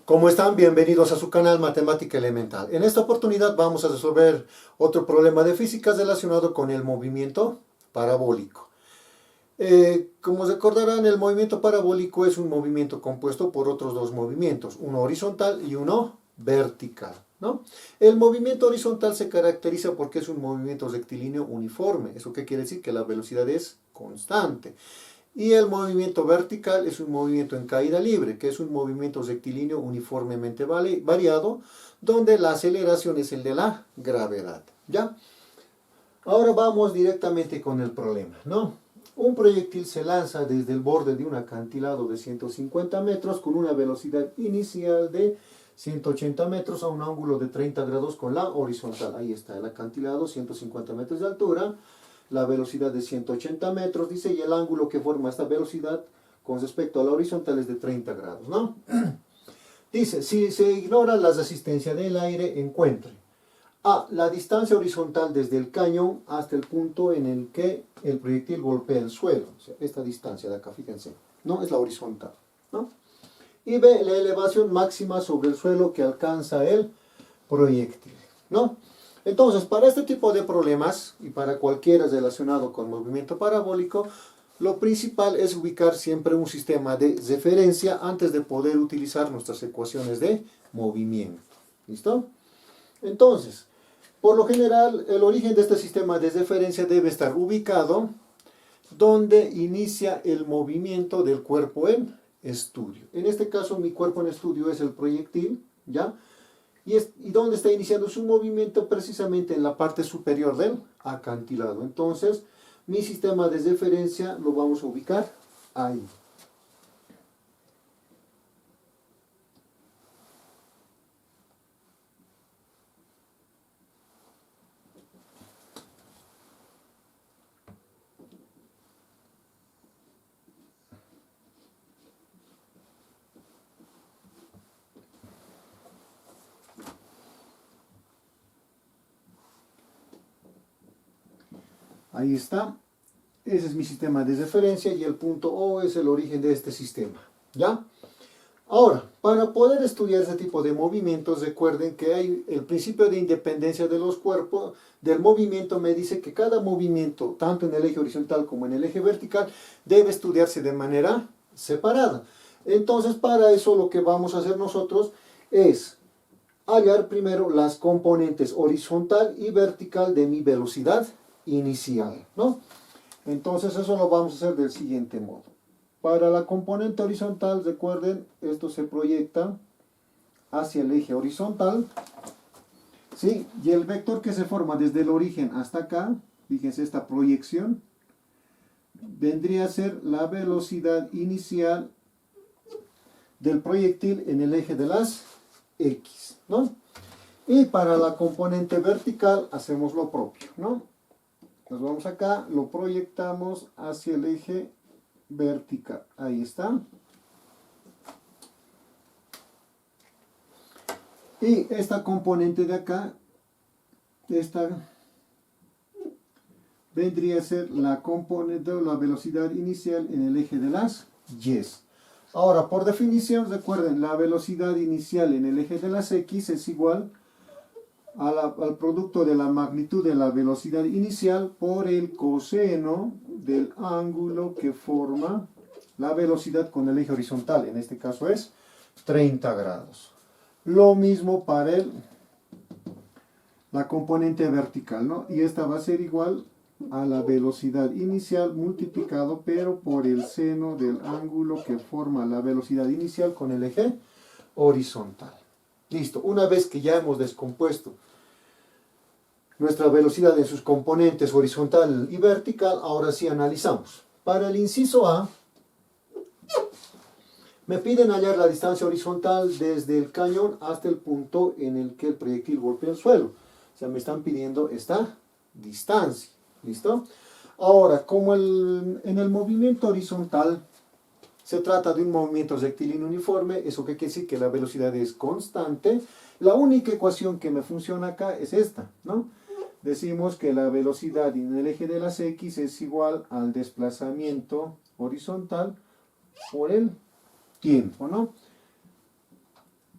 ¿Cómo están? Bienvenidos a su canal Matemática Elemental. En esta oportunidad vamos a resolver otro problema de física relacionado con el movimiento parabólico. Como recordarán, el movimiento parabólico es un movimiento compuesto por otros dos movimientos, uno horizontal y uno vertical, ¿no? El movimiento horizontal se caracteriza porque es un movimiento rectilíneo uniforme. ¿Eso qué quiere decir? Que la velocidad es constante. Y el movimiento vertical es un movimiento en caída libre, que es un movimiento rectilíneo uniformemente variado, donde la aceleración es el de la gravedad, ¿ya? Ahora vamos directamente con el problema, ¿no? Un proyectil se lanza desde el borde de un acantilado de 150 metros con una velocidad inicial de 180 metros a un ángulo de 30 grados con la horizontal. Ahí está el acantilado, 150 metros de altura. La velocidad de 180 metros, dice, y el ángulo que forma esta velocidad con respecto a la horizontal es de 30 grados, ¿no? Dice, si se ignora la resistencia del aire, encuentre A, la distancia horizontal desde el cañón hasta el punto en el que el proyectil golpea el suelo. O sea, esta distancia de acá, fíjense, ¿no? Es la horizontal, ¿no? Y B, la elevación máxima sobre el suelo que alcanza el proyectil, ¿no? Entonces, para este tipo de problemas, y para cualquiera relacionado con movimiento parabólico, lo principal es ubicar siempre un sistema de referencia antes de poder utilizar nuestras ecuaciones de movimiento. ¿Listo? Entonces, por lo general, el origen de este sistema de referencia debe estar ubicado donde inicia el movimiento del cuerpo en estudio. En este caso, mi cuerpo en estudio es el proyectil, ¿ya? ¿Y dónde está iniciando su movimiento? Precisamente en la parte superior del acantilado. Entonces, mi sistema de referencia lo vamos a ubicar ahí. Ahí está. Ese es mi sistema de referencia y el punto O es el origen de este sistema, ¿ya? Ahora, para poder estudiar ese tipo de movimientos, recuerden que hay el principio de independencia de los cuerpos, del movimiento me dice que cada movimiento, tanto en el eje horizontal como en el eje vertical, debe estudiarse de manera separada. Entonces, para eso lo que vamos a hacer nosotros es hallar primero las componentes horizontal y vertical de mi velocidad inicial, ¿no? Entonces eso lo vamos a hacer del siguiente modo. Para la componente horizontal, recuerden, esto se proyecta hacia el eje horizontal, ¿sí? Y el vector que se forma desde el origen hasta acá, fíjense esta proyección, vendría a ser la velocidad inicial del proyectil en el eje de las X, ¿no? Y para la componente vertical hacemos lo propio, ¿no? Nos vamos acá, lo proyectamos hacia el eje vertical. Ahí está. Y esta componente de acá, esta vendría a ser la componente de la velocidad inicial en el eje de las Y. Ahora, por definición, recuerden, la velocidad inicial en el eje de las X es igual al producto de la magnitud de la velocidad inicial por el coseno del ángulo que forma la velocidad con el eje horizontal. En este caso es 30 grados. Lo mismo para la componente vertical, ¿no? Y esta va a ser igual a la velocidad inicial multiplicado pero por el seno del ángulo que forma la velocidad inicial con el eje horizontal. Listo, una vez que ya hemos descompuesto nuestra velocidad en sus componentes horizontal y vertical, ahora sí analizamos. Para el inciso A, me piden hallar la distancia horizontal desde el cañón hasta el punto en el que el proyectil golpea el suelo. O sea, me están pidiendo esta distancia. ¿Listo? Ahora, como en el movimiento horizontal se trata de un movimiento rectilíneo uniforme, ¿eso qué quiere decir? Que la velocidad es constante. La única ecuación que me funciona acá es esta, ¿no? Decimos que la velocidad en el eje de las X es igual al desplazamiento horizontal por el tiempo, ¿no?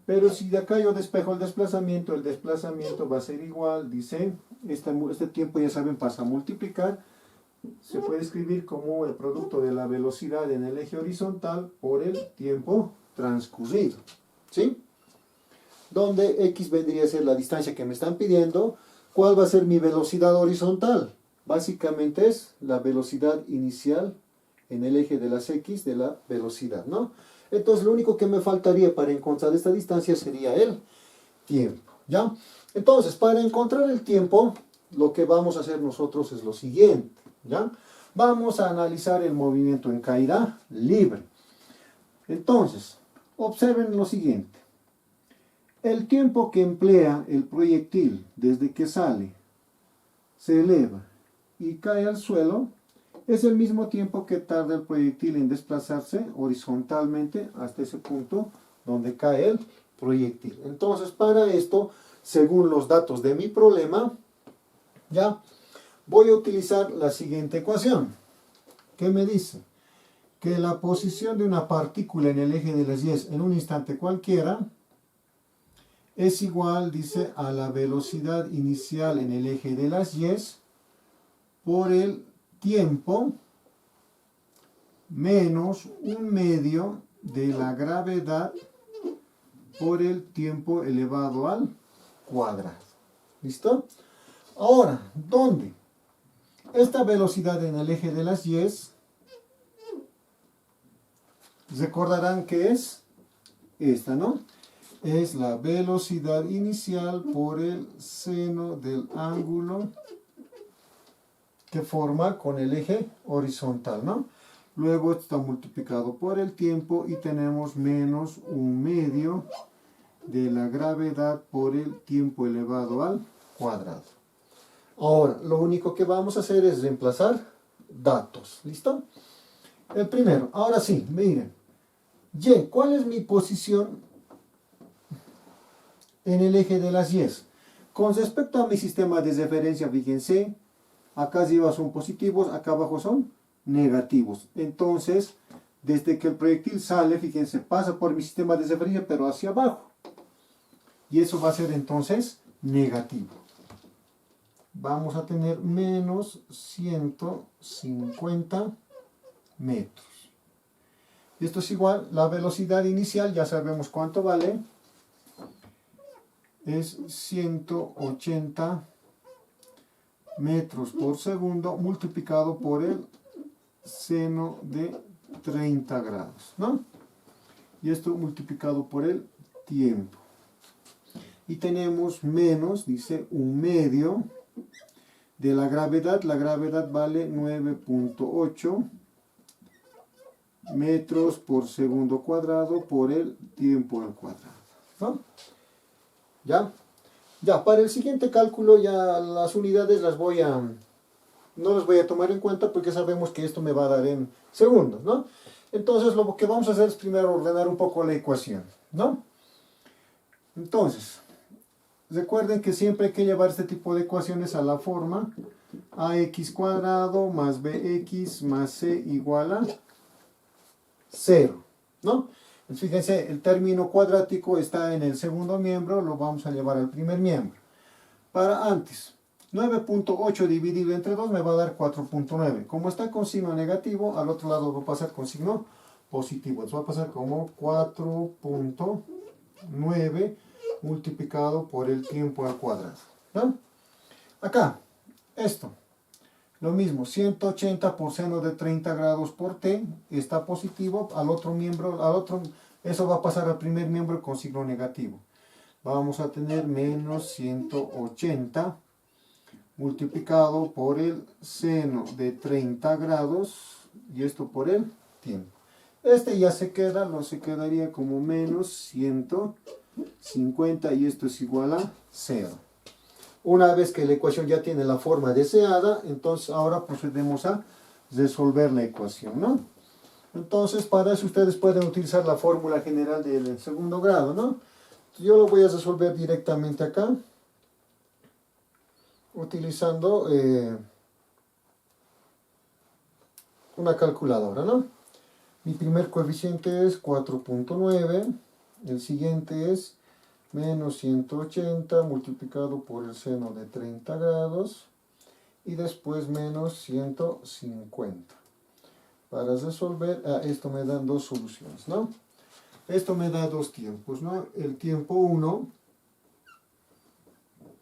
Pero si de acá yo despejo el desplazamiento va a ser igual, dice, este tiempo ya saben pasa a multiplicar, se puede escribir como el producto de la velocidad en el eje horizontal por el tiempo transcurrido, ¿sí? Donde x vendría a ser la distancia que me están pidiendo. ¿Cuál va a ser mi velocidad horizontal? Básicamente es la velocidad inicial en el eje de las x de la velocidad, ¿no? Entonces lo único que me faltaría para encontrar esta distancia sería el tiempo, ¿ya? Entonces, para encontrar el tiempo, lo que vamos a hacer nosotros es lo siguiente, ¿ya? Vamos a analizar el movimiento en caída libre. Entonces, observen lo siguiente. El tiempo que emplea el proyectil desde que sale, se eleva y cae al suelo, es el mismo tiempo que tarda el proyectil en desplazarse horizontalmente hasta ese punto donde cae el proyectil. Entonces, para esto, según los datos de mi problema, ya voy a utilizar la siguiente ecuación, que me dice que la posición de una partícula en el eje de las Y en un instante cualquiera es igual, dice, a la velocidad inicial en el eje de las Y por el tiempo menos un medio de la gravedad por el tiempo elevado al cuadrado. ¿Listo? Ahora, ¿dónde? Esta velocidad en el eje de las Y, recordarán que es esta, ¿no? Es la velocidad inicial por el seno del ángulo que forma con el eje horizontal, ¿no? Luego está multiplicado por el tiempo y tenemos menos un medio de la gravedad por el tiempo elevado al cuadrado. Ahora, lo único que vamos a hacer es reemplazar datos, ¿listo? El primero, ahora sí, miren. Y, ¿cuál es mi posición en el eje de las Y? Con respecto a mi sistema de referencia, fíjense, acá arriba son positivos, acá abajo son negativos. Entonces, desde que el proyectil sale, fíjense, pasa por mi sistema de referencia, pero hacia abajo. Y eso va a ser entonces negativo. Vamos a tener menos 150 metros. Esto es igual, la velocidad inicial, ya sabemos cuánto vale, es 180 metros por segundo multiplicado por el seno de 30 grados, ¿no? Y esto multiplicado por el tiempo. Y tenemos menos, dice, un medio de la gravedad vale 9.8 metros por segundo cuadrado por el tiempo al cuadrado, ¿no? ¿Ya? Ya, para el siguiente cálculo ya las unidades no las voy a tomar en cuenta porque sabemos que esto me va a dar en segundos, ¿no? Entonces lo que vamos a hacer es primero ordenar un poco la ecuación, ¿no? Entonces, recuerden que siempre hay que llevar este tipo de ecuaciones a la forma ax cuadrado más bx más c igual a 0, ¿no? Pues fíjense, el término cuadrático está en el segundo miembro, lo vamos a llevar al primer miembro. Para antes, 9.8 dividido entre 2 me va a dar 4.9. Como está con signo negativo, al otro lado va a pasar con signo positivo. Entonces va a pasar como 4.9 multiplicado por el tiempo al cuadrado, ¿no? Acá, esto. Lo mismo, 180 por seno de 30 grados por t está positivo, al otro miembro, eso va a pasar al primer miembro con signo negativo. Vamos a tener menos 180 multiplicado por el seno de 30 grados y esto por el tiempo. Este ya se quedaría como menos 150 y esto es igual a 0. Una vez que la ecuación ya tiene la forma deseada, entonces ahora procedemos a resolver la ecuación, ¿no? Entonces, para eso ustedes pueden utilizar la fórmula general del segundo grado, ¿no? Yo lo voy a resolver directamente acá, utilizando una calculadora, ¿no? Mi primer coeficiente es 4.9, el siguiente es menos 180 multiplicado por el seno de 30 grados y después menos 150. Para resolver, esto me dan dos soluciones, ¿no? Esto me da dos tiempos, ¿no? El tiempo 1,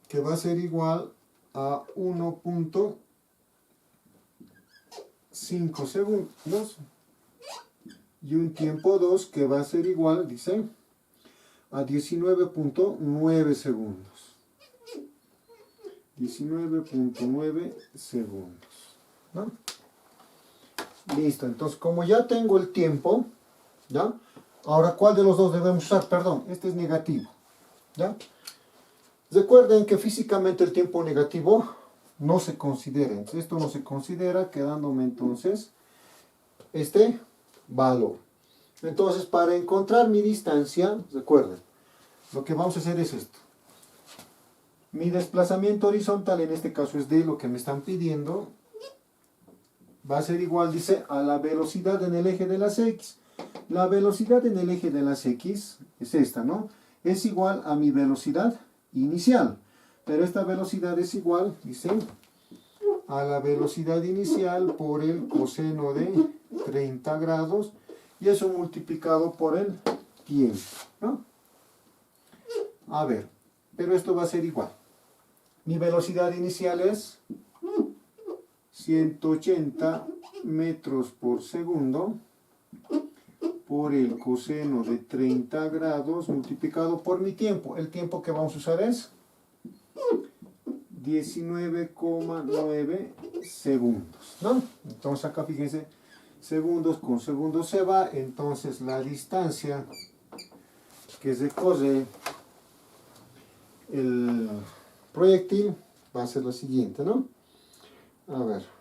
que va a ser igual a 1.5 segundos, y un tiempo 2 que va a ser igual, dice, a 19.9 segundos. 19.9 segundos, ¿no? Listo, entonces como ya tengo el tiempo, ¿ya? Ahora, ¿cuál de los dos debemos usar? Perdón, este es negativo, ¿ya? Recuerden que físicamente el tiempo negativo no se considera. Entonces, esto no se considera, quedándome entonces este valor. Entonces, para encontrar mi distancia, recuerden, lo que vamos a hacer es esto. Mi desplazamiento horizontal, en este caso es d, lo que me están pidiendo, va a ser igual, dice, a la velocidad en el eje de las x. La velocidad en el eje de las x es esta, ¿no? Es igual a mi velocidad inicial. Pero esta velocidad es igual, dice, a la velocidad inicial por el coseno de 30 grados y eso multiplicado por el tiempo, ¿no? A ver, pero esto va a ser igual. Mi velocidad inicial es 180 metros por segundo por el coseno de 30 grados multiplicado por mi tiempo. El tiempo que vamos a usar es 19,9 segundos, ¿no? Entonces acá fíjense, segundos con segundos se va, entonces la distancia que recorre el proyectil va a ser la siguiente, ¿no? A ver.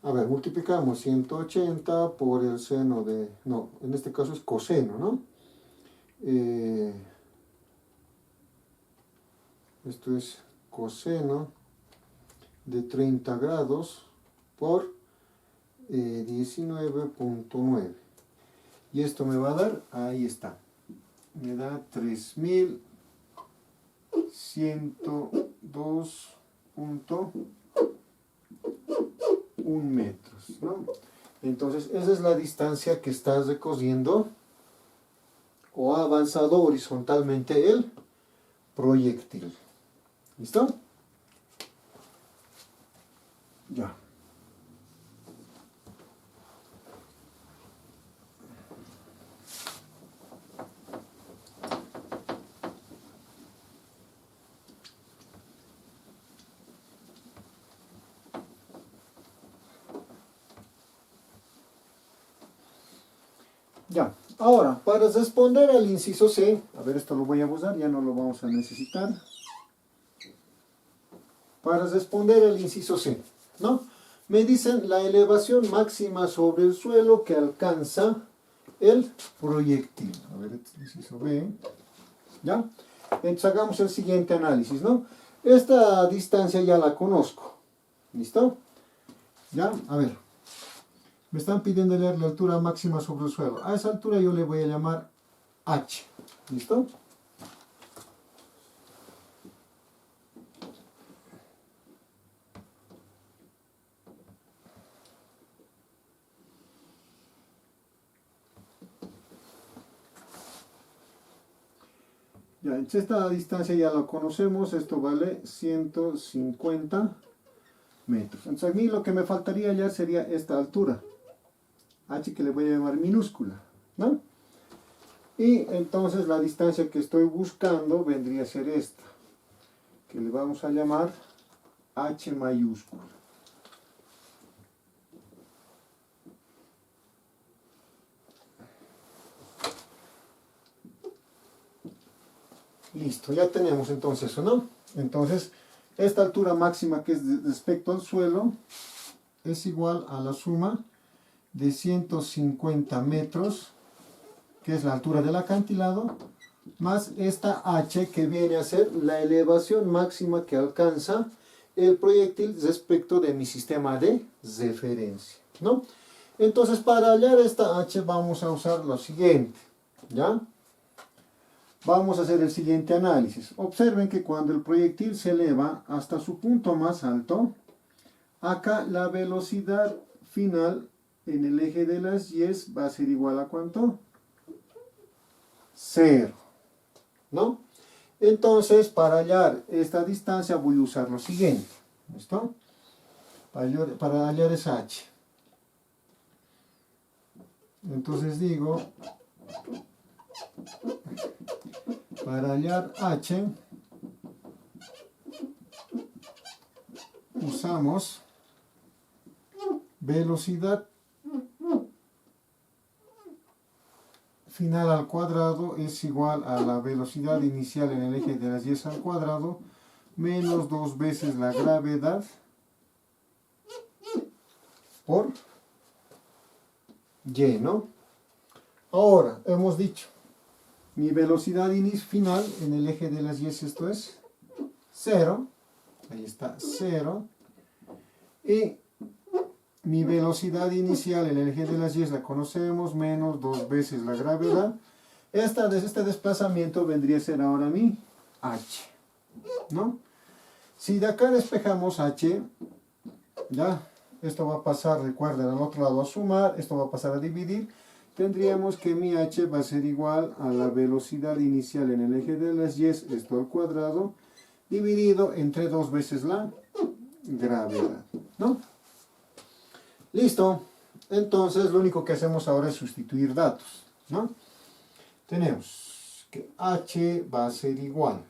A ver, multiplicamos 180 por el seno de... No, en este caso es coseno, ¿no? Esto es coseno de 30 grados por 19.9. Y esto me va a dar, ahí está, me da 3102.1 metros, ¿no? Entonces, esa es la distancia que está recorriendo o ha avanzado horizontalmente el proyectil. ¿Listo? Ya. Ya, ahora, para responder al inciso C, a ver, esto lo voy a borrar, ya no lo vamos a necesitar. Para responder al inciso C, ¿no? Me dicen la elevación máxima sobre el suelo que alcanza el proyectil. A ver, este inciso B, ¿ya? Entonces hagamos el siguiente análisis, ¿no? Esta distancia ya la conozco, ¿listo? ¿Ya? A ver. Me están pidiendo la altura máxima sobre el suelo. A esa altura yo le voy a llamar H. ¿Listo? Ya, entonces esta distancia ya la conocemos. Esto vale 150 metros. Entonces a mí lo que me faltaría ya sería esta altura. H, que le voy a llamar minúscula, ¿no? Y entonces la distancia que estoy buscando vendría a ser esta, que le vamos a llamar H mayúscula. Listo, ya tenemos entonces eso, ¿no? Entonces, esta altura máxima que es respecto al suelo es igual a la suma de 150 metros, que es la altura del acantilado, más esta H que viene a ser la elevación máxima que alcanza el proyectil respecto de mi sistema de referencia, ¿no? Entonces, para hallar esta h vamos a usar lo siguiente, ¿ya? Vamos a hacer el siguiente análisis. Observen que cuando el proyectil se eleva hasta su punto más alto, acá la velocidad final en el eje de las y va a ser igual a ¿cuánto? 0, ¿no? Entonces, para hallar esta distancia voy a usar lo siguiente, ¿listo? Para hallar esa h. Entonces digo, para hallar h, usamos velocidad final al cuadrado es igual a la velocidad inicial en el eje de las y al cuadrado menos 2 veces la gravedad por y, ¿no? Ahora, hemos dicho, mi velocidad final en el eje de las y, esto es 0, ahí está 0, y mi velocidad inicial en el eje de las y la conocemos, menos 2 veces la gravedad. Este desplazamiento vendría a ser ahora mi h, ¿no? Si de acá despejamos h, ya, esto va a pasar, recuerden, al otro lado a sumar, esto va a pasar a dividir, tendríamos que mi h va a ser igual a la velocidad inicial en el eje de las y, esto al cuadrado, dividido entre 2 veces la gravedad, ¿no? Listo. Entonces, lo único que hacemos ahora es sustituir datos, ¿no? Tenemos que h va a ser igual.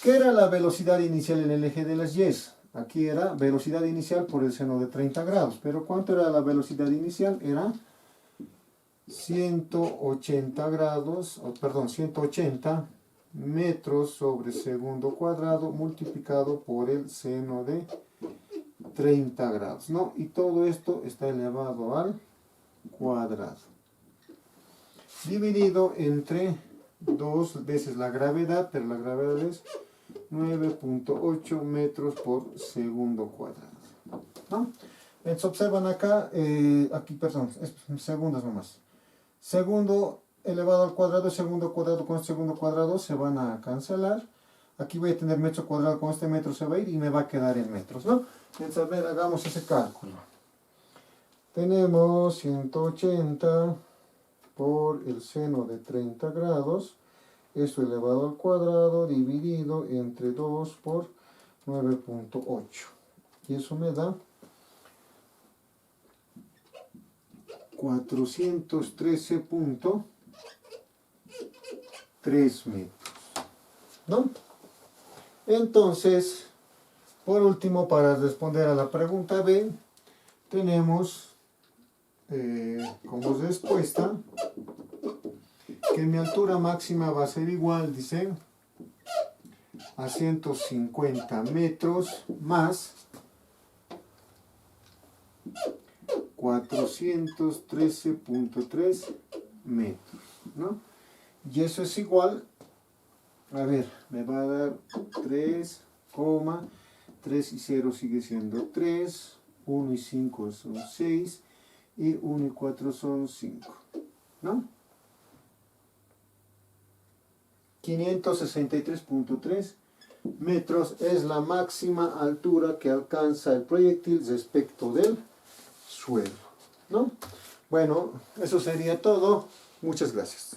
¿Qué era la velocidad inicial en el eje de las y? Aquí era velocidad inicial por el seno de 30 grados. Pero ¿cuánto era la velocidad inicial? Era 180 grados, perdón, 180 metros sobre segundo cuadrado multiplicado por el seno de 30 grados, ¿no? Y todo esto está elevado al cuadrado. Dividido entre 2 veces la gravedad, pero la gravedad es 9.8 metros por segundo cuadrado, ¿no? Entonces observan acá, aquí, perdón, es segundos nomás. Segundo elevado al cuadrado, segundo cuadrado con segundo cuadrado se van a cancelar. Aquí voy a tener metro cuadrado, con este metro se va a ir y me va a quedar en metros, ¿no? Entonces, a ver, hagamos ese cálculo. Tenemos 180 por el seno de 30 grados, esto elevado al cuadrado, dividido entre 2 por 9.8. Y eso me da 413.3 metros, ¿no? Entonces, por último, para responder a la pregunta B, tenemos como respuesta que mi altura máxima va a ser igual, dice, a 150 metros más 413.3 metros, ¿no? Y eso es igual, a ver, me va a dar 3, 3 y 0 sigue siendo 3, 1 y 5 son 6, y 1 y 4 son 5, ¿no? 563.3 metros es la máxima altura que alcanza el proyectil respecto del suelo, ¿no? Bueno, eso sería todo. Muchas gracias.